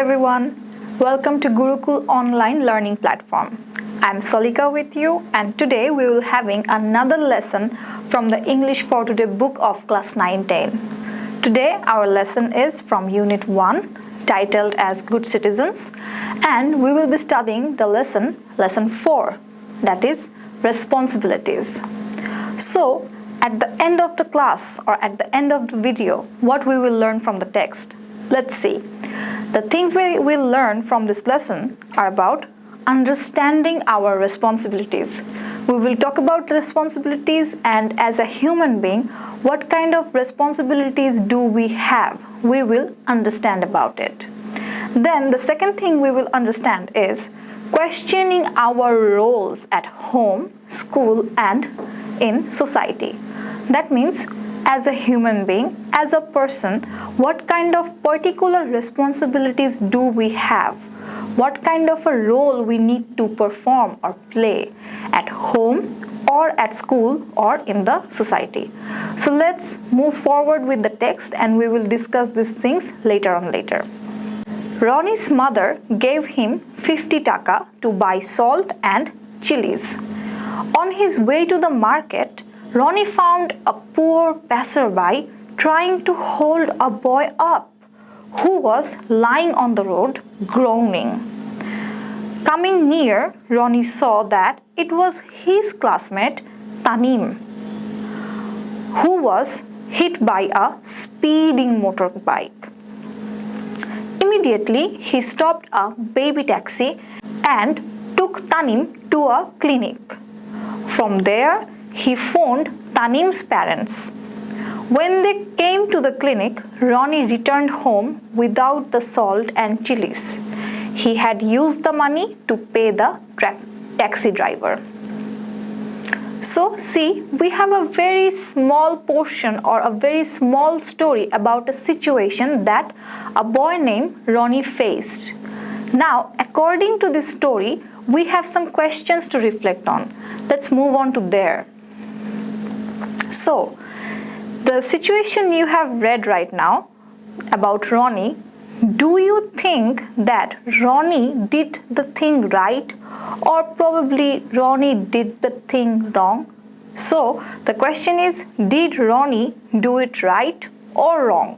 everyone, welcome to Gurukul online learning platform. I'm Solika with you, and today we will having another lesson from the English for Today book of class 9-10. Today our lesson is from unit 1 titled as Good Citizens, and we will be studying the lesson 4, that is responsibilities. So at the end of the class or at the end of the video, what we will learn from the text? Let's see. The things we will learn from this lesson are about understanding our responsibilities. We will talk about responsibilities, and as a human being, what kind of responsibilities do we have? We will understand about it. Then the second thing we will understand is questioning our roles at home, school, and in society. That means as a human being, as a person, what kind of particular responsibilities do we have? What kind of a role we need to perform or play at home or at school or in the society? So let's move forward with the text, and we will discuss these things later on. Ronnie's mother gave him 50 taka to buy salt and chilies. On his way to the market, Ronnie found a poor passerby trying to hold a boy up who was lying on the road groaning. Coming near, Ronnie saw that it was his classmate Tanim, who was hit by a speeding motorbike. Immediately, he stopped a baby taxi and took Tanim to a clinic. From there, he phoned Tanim's parents. When they came to the clinic, Ronnie returned home without the salt and chilies. He had used the money to pay the taxi driver. So see, we have a very small portion or a very small story about a situation that a boy named Ronnie faced. Now, according to this story, we have some questions to reflect on. Let's move on to there. So, the situation you have read right now about Ronnie, do you think that Ronnie did the thing right, or probably Ronnie did the thing wrong? So, the question is, did Ronnie do it right or wrong?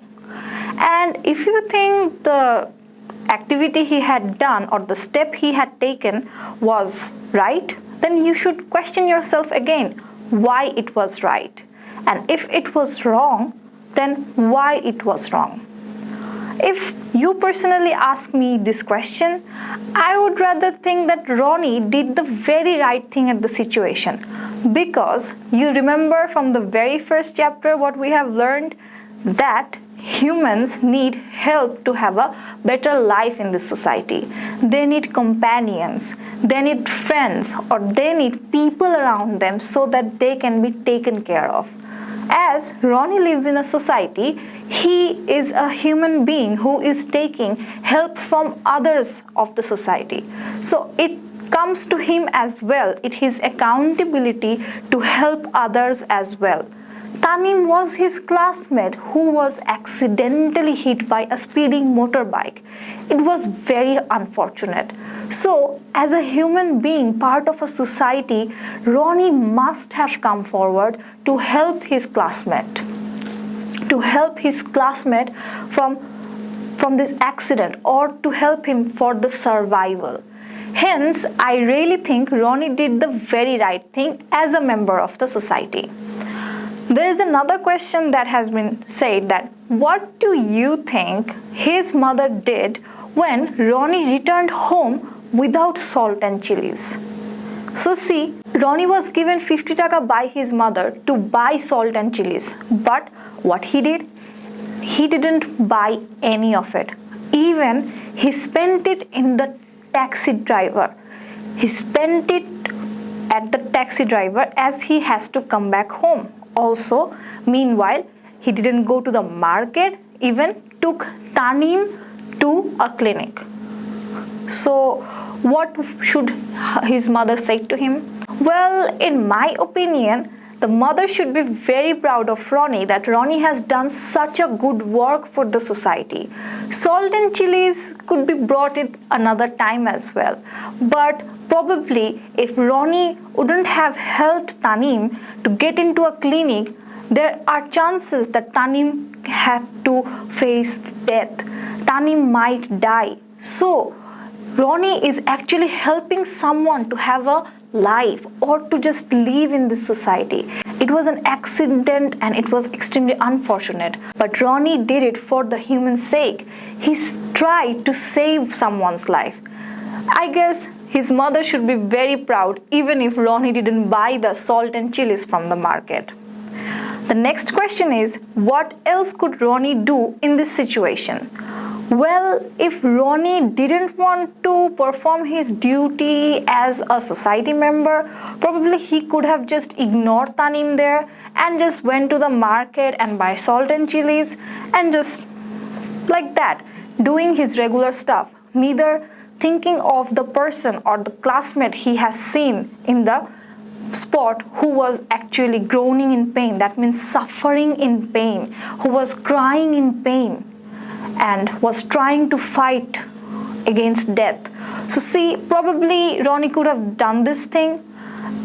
And if you think the activity he had done or the step he had taken was right, then you should question yourself again why it was right. And if it was wrong, then why it was wrong. If you personally ask me this question, I would rather think that Ronnie did the very right thing at the situation, because you remember from the very first chapter what we have learned, that humans need help to have a better life in this society. They need companions, they need friends, or they need people around them so that they can be taken care of. As Ronnie lives in a society, he is a human being who is taking help from others of the society. So it comes to him as well. It is accountability to help others as well. Tanim was his classmate who was accidentally hit by a speeding motorbike. It was very unfortunate. So, as a human being, part of a society, Ronnie must have come forward to help his classmate. From this accident, or to help him for the survival. Hence, I really think Ronnie did the very right thing as a member of the society. There is another question that has been said, that what do you think his mother did when Ronnie returned home without salt and chilies? So see, Ronnie was given 50 taka by his mother to buy salt and chilies. But what he did? He didn't buy any of it. Even he spent it in the taxi driver. He spent it at the taxi driver as he has to come back home. Also, meanwhile, he didn't go to the market, even took Tanim to a clinic. So, what should his mother say to him? Well, in my opinion, the mother should be very proud of Ronnie that Ronnie has done such a good work for the society. Salt and chilies could be brought in another time as well. But probably if Ronnie wouldn't have helped Tanim to get into a clinic, there are chances that Tanim had to face death. Tanim might die. So Ronnie is actually helping someone to have a life or to just live in this society. It was an accident and it was extremely unfortunate. But Ronnie did it for the human sake. He tried to save someone's life. I guess his mother should be very proud even if Ronnie didn't buy the salt and chilies from the market. The next question is, what else could Ronnie do in this situation? Well, if Ronnie didn't want to perform his duty as a society member, probably he could have just ignored Tanim there and just went to the market and buy salt and chilies and just like that, doing his regular stuff, neither thinking of the person or the classmate he has seen in the spot who was actually groaning in pain, that means suffering in pain, who was crying in pain and was trying to fight against death. So see, probably Ronnie could have done this thing,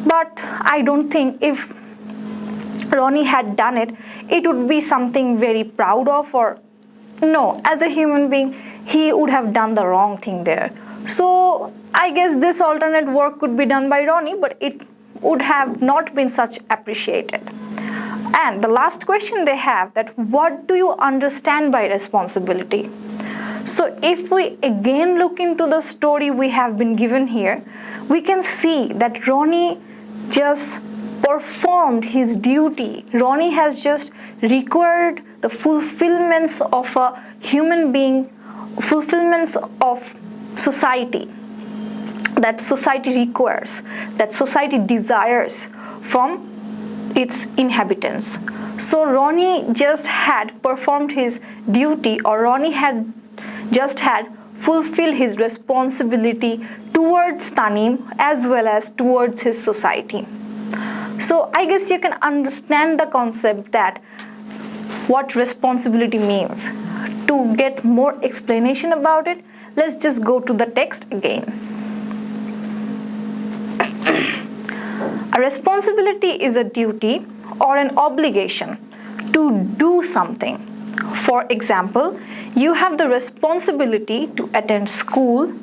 but I don't think if Ronnie had done it, it would be something very proud of, or no, as a human being, he would have done the wrong thing there. So I guess this alternate work could be done by Ronnie, but it would have not been such appreciated. And the last question they have, that what do you understand by responsibility? So if we again look into the story we have been given here, we can see that Ronnie just performed his duty. Ronnie has just required the fulfillments of a human being, fulfillments of society, that society requires, that society desires from its inhabitants. So Ronnie just had performed his duty, or Ronnie had just had fulfilled his responsibility towards Tanim as well as towards his society. So I guess you can understand the concept that what responsibility means. To get more explanation about it, let's just go to the text again. A responsibility is a duty or an obligation to do something. For example, you have the responsibility to attend school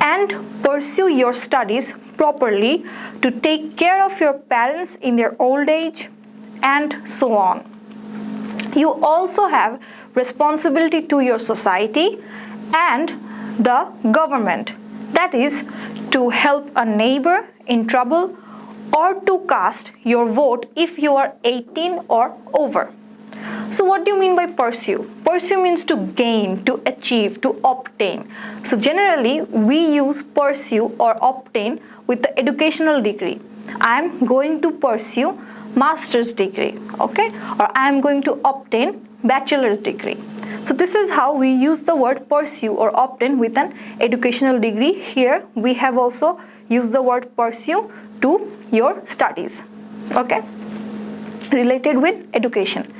and pursue your studies properly, to take care of your parents in their old age, and so on. You also have responsibility to your society and the government, that is, to help a neighbor in trouble or to cast your vote if you are 18 or over. So what do you mean by pursue? Pursue means to gain, to achieve, to obtain. So generally we use pursue or obtain with the educational degree. I am going to pursue master's degree, okay? Or I am going to obtain bachelor's degree. So this is how we use the word pursue or obtain with an educational degree. Here we have also used the word pursue to your studies, okay, related with education.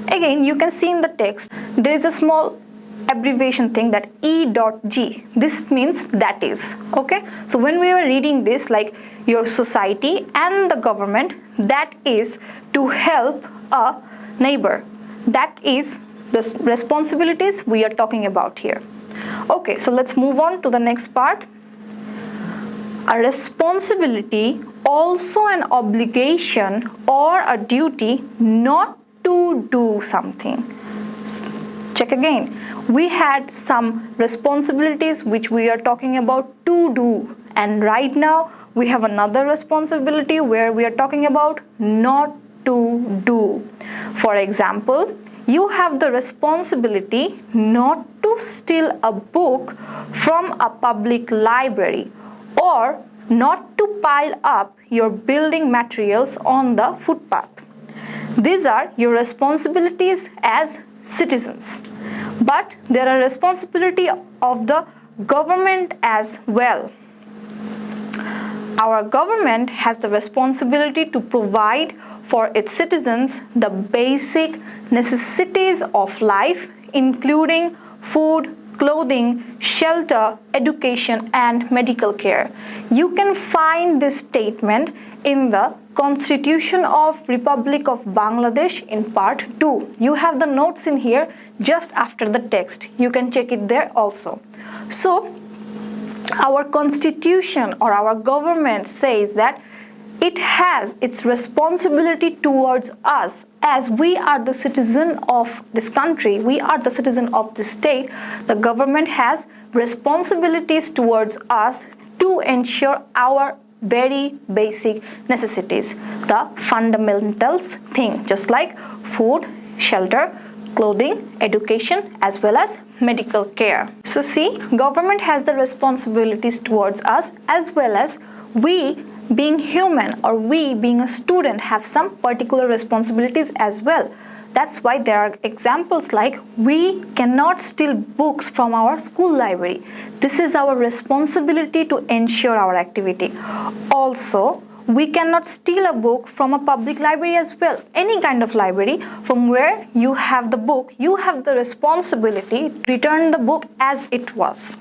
Again, you can see in the text there is a small abbreviation thing, that E.G. This means that is, okay. So when we were reading this, like your society and the government, that is to help a neighbor, that is the responsibilities we are talking about here. Okay, so let's move on to the next part. A responsibility, also an obligation or a duty not to do something. Check again. We had some responsibilities which we are talking about to do, and right now we have another responsibility where we are talking about not to do. For example, you have the responsibility not to steal a book from a public library, or not to pile up your building materials on the footpath. These are your responsibilities as citizens. But there are responsibility of the government as well. Our government has the responsibility to provide for its citizens the basic necessities of life, including food, clothing, shelter, education, and medical care. You can find this statement in the Constitution of Republic of Bangladesh in part 2. You have the notes in here just after the text. You can check it there also. So, our constitution or our government says that it has its responsibility towards us, as we are the citizen of this country, we are the citizen of this state. The government has responsibilities towards us to ensure our very basic necessities, the fundamentals thing, just like food, shelter, clothing, education, as well as medical care. So see, government has the responsibilities towards us, as well as we being human or we being a student have some particular responsibilities as well. That's why there are examples like we cannot steal books from our school library. This is our responsibility to ensure our activity. Also, we cannot steal a book from a public library as well. Any kind of library from where you have the book, you have the responsibility to return the book as it was.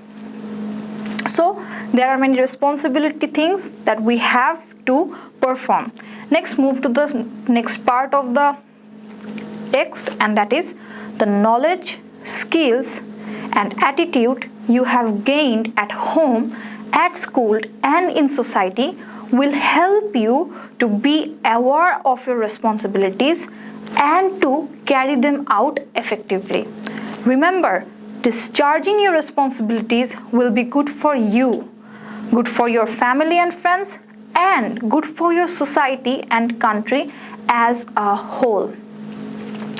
So there are many responsibility things that we have to perform. Next, move to the next part of the text, and that is the knowledge, skills, and attitude you have gained at home, at school, and in society will help you to be aware of your responsibilities and to carry them out effectively. Remember, discharging your responsibilities will be good for you, good for your family and friends, and good for your society and country as a whole.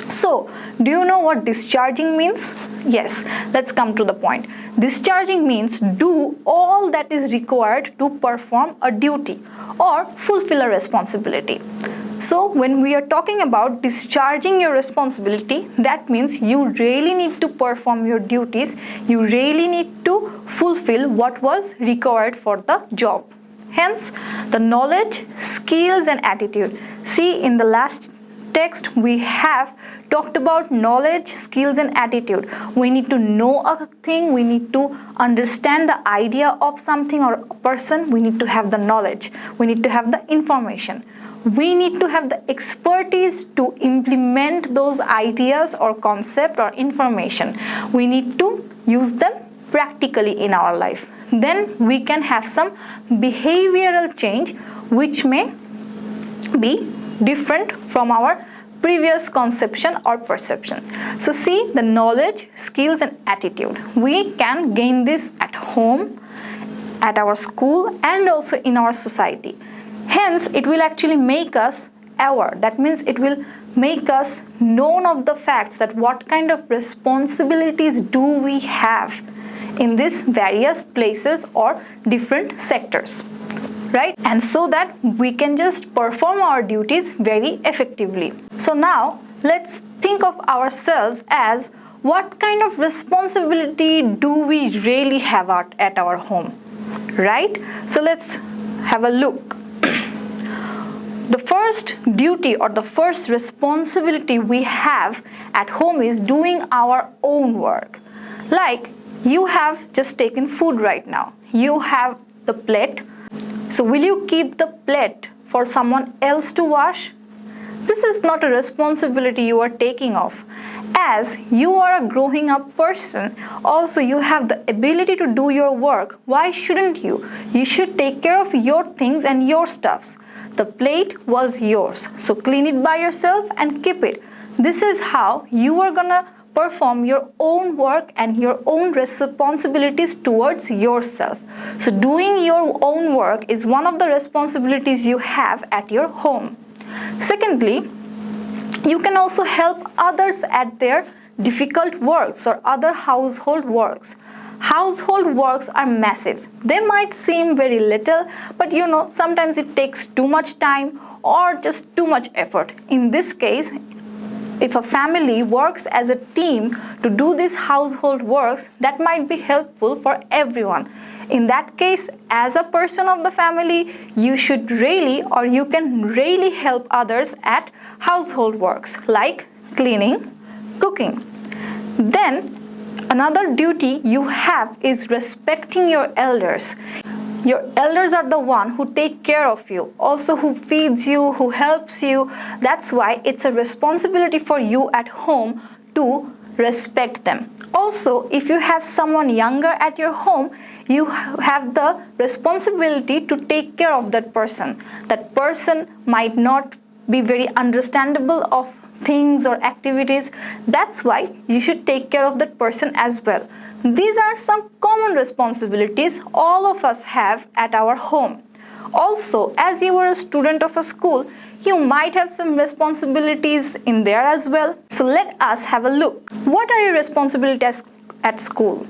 So, do you know what discharging means? Yes, let's come to the point. Discharging means do all that is required to perform a duty or fulfill a responsibility. So, when we are talking about discharging your responsibility, that means you really need to perform your duties, you really need to fulfill what was required for the job. Hence, the knowledge, skills, and attitude. See, in the last text we have talked about knowledge, skills, and attitude. We need to know a thing, we need to understand the idea of something or a person, we need to have the knowledge, we need to have the information, we need to have the expertise to implement those ideas or concept or information. We need to use them practically in our life. Then we can have some behavioral change which may be different from our previous conception or perception. So see, the knowledge, skills, and attitude. We can gain this at home, at our school, and also in our society. Hence, it will actually make us aware. That means it will make us known of the facts that what kind of responsibilities do we have in these various places or different sectors. Right? And so that we can just perform our duties very effectively. So now let's think of ourselves as what kind of responsibility do we really have at our home, right? So let's have a look. The first duty or the first responsibility we have at home is doing our own work. Like you have just taken food right now. You have the plate. So will you keep the plate for someone else to wash? This is not a responsibility you are taking off. As you are a growing up person, also you have the ability to do your work. Why shouldn't you? You should take care of your things and your stuffs. The plate was yours, so clean it by yourself and keep it. This is how you are gonna perform your own work and your own responsibilities towards yourself. So doing your own work is one of the responsibilities you have at your home. Secondly, you can also help others at their difficult works or other household works. Household works are massive. They might seem very little, but you know, sometimes it takes too much time or just too much effort. In this case, if a family works as a team to do these household works, that might be helpful for everyone. In that case, as a person of the family, you should really, or you can really help others at household works like cleaning, cooking. Then another duty you have is respecting your elders. Your elders are the one who take care of you, also who feeds you, who helps you. That's why it's a responsibility for you at home to respect them. Also, if you have someone younger at your home, you have the responsibility to take care of that person. That person might not be very understandable of things or activities. That's why you should take care of that person as well. These are some common responsibilities all of us have at our home. Also, as you are a student of a school, you might have some responsibilities in there as well. So let us have a look. What are your responsibilities at school?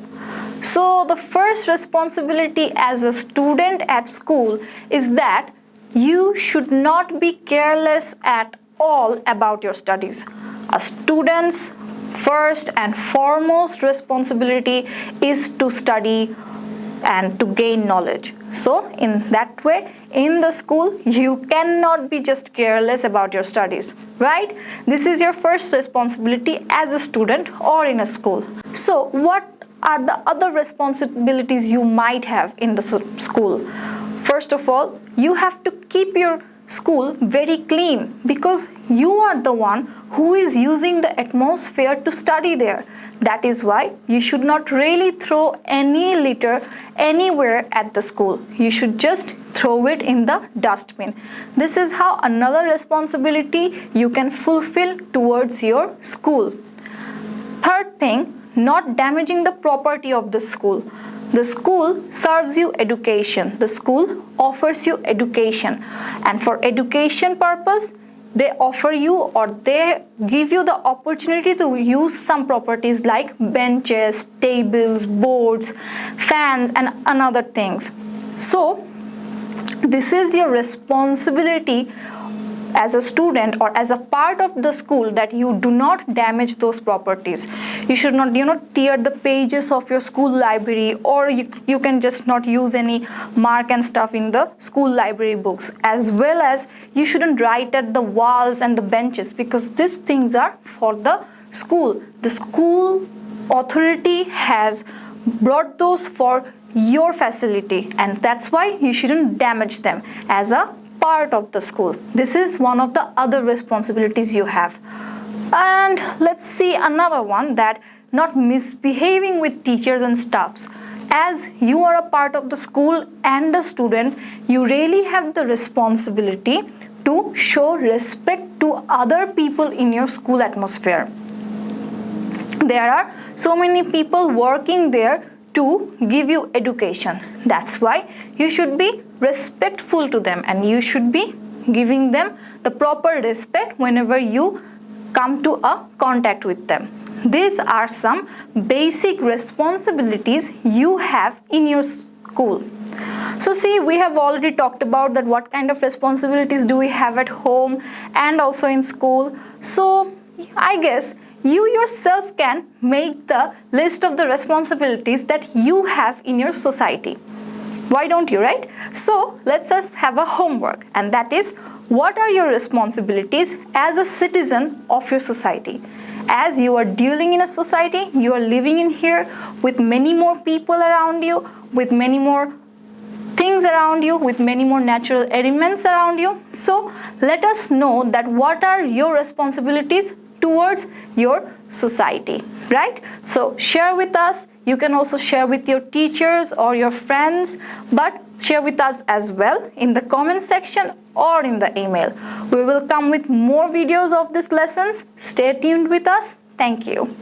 So the first responsibility as a student at school is that you should not be careless at all about your studies. A student's first and foremost responsibility is to study and to gain knowledge. So in that way, in the school, you cannot be just careless about your studies, right? This is your first responsibility as a student or in a school. So what are the other responsibilities you might have in the school? First of all, you have to keep your school very clean because you are the one who is using the atmosphere to study there. That is why you should not really throw any litter anywhere at the school. You should just throw it in the dustbin. This is how another responsibility you can fulfill towards your school. Third thing, not damaging the property of the school. The school serves you education. The school offers you education. And for education purpose, they offer you or they give you the opportunity to use some properties like benches, tables, boards, fans, and another things. So, this is your responsibility as a student or as a part of the school that you do not damage those properties. You should not, tear the pages of your school library, or you can just not use any mark and stuff in the school library books. As well as you shouldn't write at the walls and the benches because these things are for the school. The school authority has brought those for your facility, and that's why you shouldn't damage them as a part of the school. This is one of the other responsibilities you have. And let's see another one, that not misbehaving with teachers and staffs. As you are a part of the school and a student, you really have the responsibility to show respect to other people in your school atmosphere. There are so many people working there to give you education. That's why you should be respectful to them and you should be giving them the proper respect whenever you come to a contact with them. These are some basic responsibilities you have in your school. So see, we have already talked about that what kind of responsibilities do we have at home and also in school. So I guess you yourself can make the list of the responsibilities that you have in your society. Why don't you, right? So let's just have a homework, and that is, what are your responsibilities as a citizen of your society? As you are dealing in a society, you are living in here with many more people around you, with many more things around you, with many more natural elements around you. So let us know that what are your responsibilities towards your society, right? So share with us. You can also share with your teachers or your friends, but share with us as well in the comment section or in the email. We will come with more videos of these lessons. Stay tuned with us. Thank you.